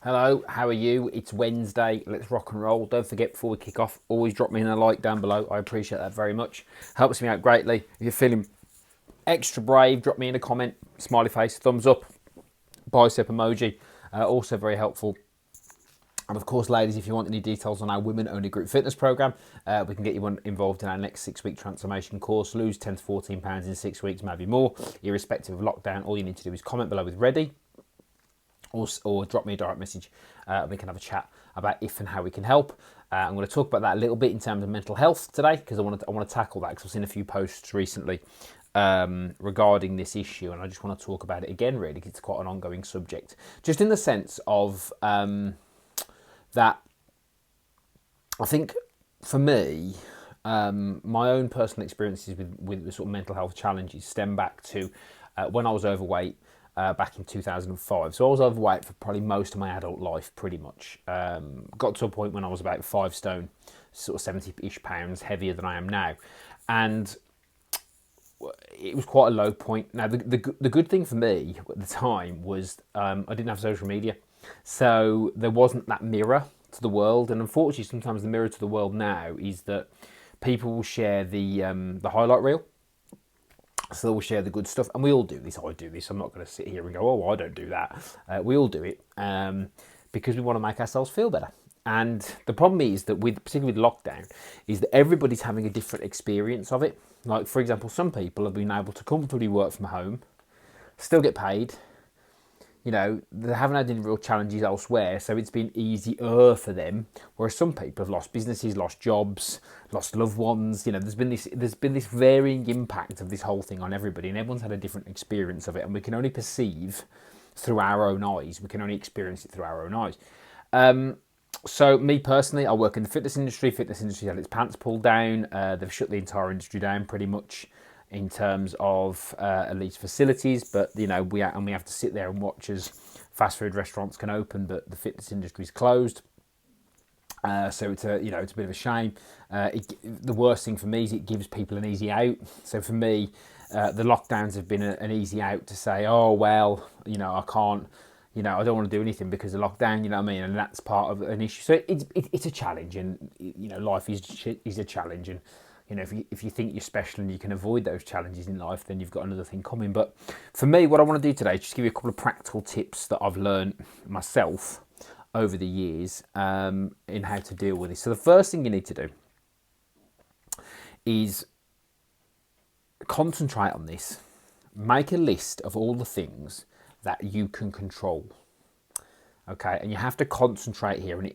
Hello, how are you? It's Wednesday. Let's rock and roll. Don't forget, before we kick off, always drop me in a like down below. I appreciate that very much. Helps me out greatly. If you're feeling extra brave, drop me in a comment. Smiley face, thumbs up, bicep emoji. Also very helpful. And of course, ladies, if you want any details on our women-only group fitness program, we can get you involved in our next 6-week transformation course. Lose 10 to 14 pounds in 6 weeks, maybe more. Irrespective of lockdown, all you need to do is comment below with ready. Or drop me a direct message. We can have a chat about if and how we can help. I'm going to talk about that a little bit in terms of mental health today because I want to tackle that because I've seen a few posts recently regarding this issue, and I just want to talk about it again. Really, because it's quite an ongoing subject. Just in the sense of that, I think for me, my own personal experiences with the sort of mental health challenges stem back to when I was overweight. Back in 2005. So I was overweight for probably most of my adult life, pretty much. Got to a point when I was about 5 stone, sort of 70-ish pounds heavier than I am now. And it was quite a low point. Now, the good thing for me at the time was I didn't have social media. So there wasn't that mirror to the world. And unfortunately, sometimes the mirror to the world now is that people will share the highlight reel. So they'll share the good stuff, and we all do this. I do this. I'm not going to sit here and go, "Oh, I don't do that." We all do it because we want to make ourselves feel better. And the problem is that, particularly with lockdown, is that everybody's having a different experience of it. Like, for example, some people have been able to comfortably work from home, still get paid. You know, they haven't had any real challenges elsewhere, so it's been easier for them. Whereas some people have lost businesses, lost jobs, lost loved ones. You know, there's been this varying impact of this whole thing on everybody, and everyone's had a different experience of it. And we can only perceive through our own eyes. We can only experience it through our own eyes. So me personally, I work in the fitness industry. Fitness industry had its pants pulled down. They've shut the entire industry down pretty much, in terms of at least facilities, but you know we have to sit there and watch as fast food restaurants can open, but the fitness industry is closed. So it's a bit of a shame. The worst thing for me is it gives people an easy out. So for me, the lockdowns have been an easy out to say, oh well, I can't, I don't want to do anything because of lockdown. You know what I mean? And that's part of an issue. So it's a challenge, and life is a challenge, and if you think you're special and you can avoid those challenges in life, then you've got another thing coming. But for me, what I want to do today is just give you a couple of practical tips that I've learned myself over the years in how to deal with this. So the first thing you need to do is concentrate on this. Make a list of all the things that you can control. Okay, and you have to concentrate here, and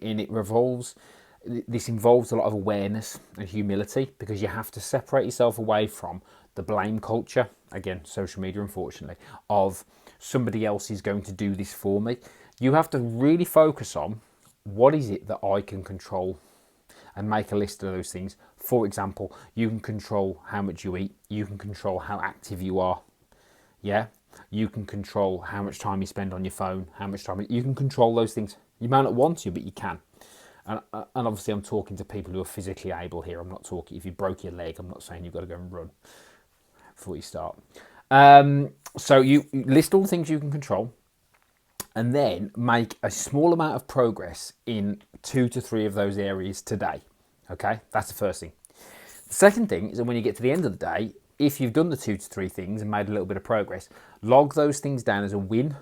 this involves a lot of awareness and humility, because you have to separate yourself away from the blame culture, again, social media, unfortunately, of somebody else is going to do this for me. You have to really focus on what is it that I can control and make a list of those things. For example, you can control how much you eat. You can control how active you are. Yeah? You can control how much time you spend on your phone, how much time you can control those things. You may not want to, but you can. And obviously I'm talking to people who are physically able here. I'm not talking, if you broke your leg, I'm not saying you've got to go and run before you start. So you list all the things you can control, and then make a small amount of progress in 2 to 3 of those areas today. Okay, that's the first thing. The second thing is that when you get to the end of the day, if you've done the 2 to 3 things and made a little bit of progress, log those things down as a win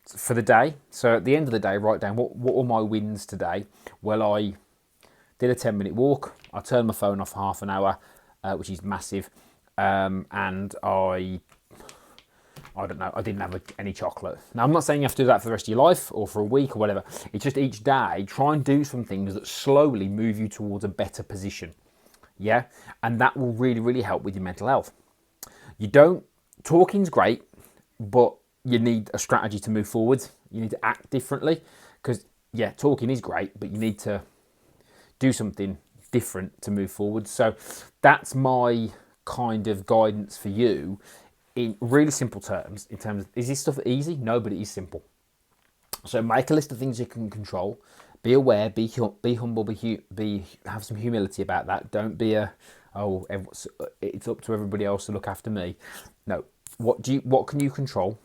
for the day. So at the end of the day, write down what were my wins today. Well, I did a 10-minute walk. I turned my phone off for half an hour, which is massive. And I don't know, I didn't have any chocolate. Now, I'm not saying you have to do that for the rest of your life or for a week or whatever. It's just each day, try and do some things that slowly move you towards a better position. Yeah? And that will really, really help with your mental health. Talking's great, but you need a strategy to move forward. You need to act differently, because, yeah, talking is great, but you need to do something different to move forward. So that's my kind of guidance for you in really simple terms. In terms of, is this stuff easy? No, but it is simple. So make a list of things you can control. Be aware, be humble, have some humility about that. Don't be it's up to everybody else to look after me. No, what can you control?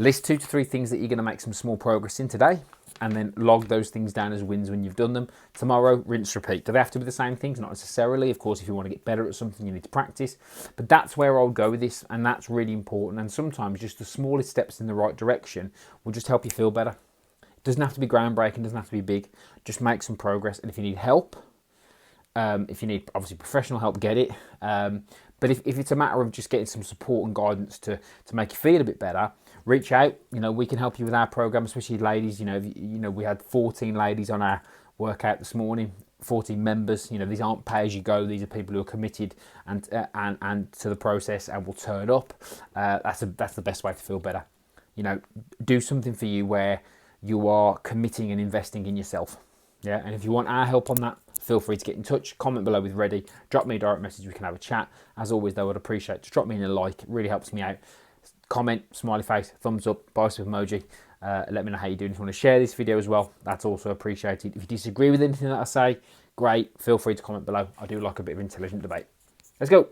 List 2 to 3 things that you're going to make some small progress in today, and then log those things down as wins when you've done them. Tomorrow, rinse, repeat. Do they have to be the same things? Not necessarily. Of course, if you want to get better at something, you need to practice. But that's where I'll go with this, and that's really important. And sometimes just the smallest steps in the right direction will just help you feel better. It doesn't have to be groundbreaking, doesn't have to be big. Just make some progress. And if you need help, if you need, obviously, professional help, get it. But if it's a matter of just getting some support and guidance to make you feel a bit better, reach out. We can help you with our program, especially ladies. We had 14 ladies on our workout this morning, 14 members. These aren't pay as you go. These are people who are committed and to the process and will turn up. That's the best way to feel better. Do something for you where you are committing and investing in yourself. Yeah, and if you want our help on that, feel free to get in touch. Comment below with Ready. Drop me a direct message. We can have a chat. As always, though, I'd appreciate to drop me a like. It really helps me out. Comment, smiley face, thumbs up, bicycle emoji. Let me know how you're doing. If you want to share this video as well, that's also appreciated. If you disagree with anything that I say, great. Feel free to comment below. I do like a bit of intelligent debate. Let's go.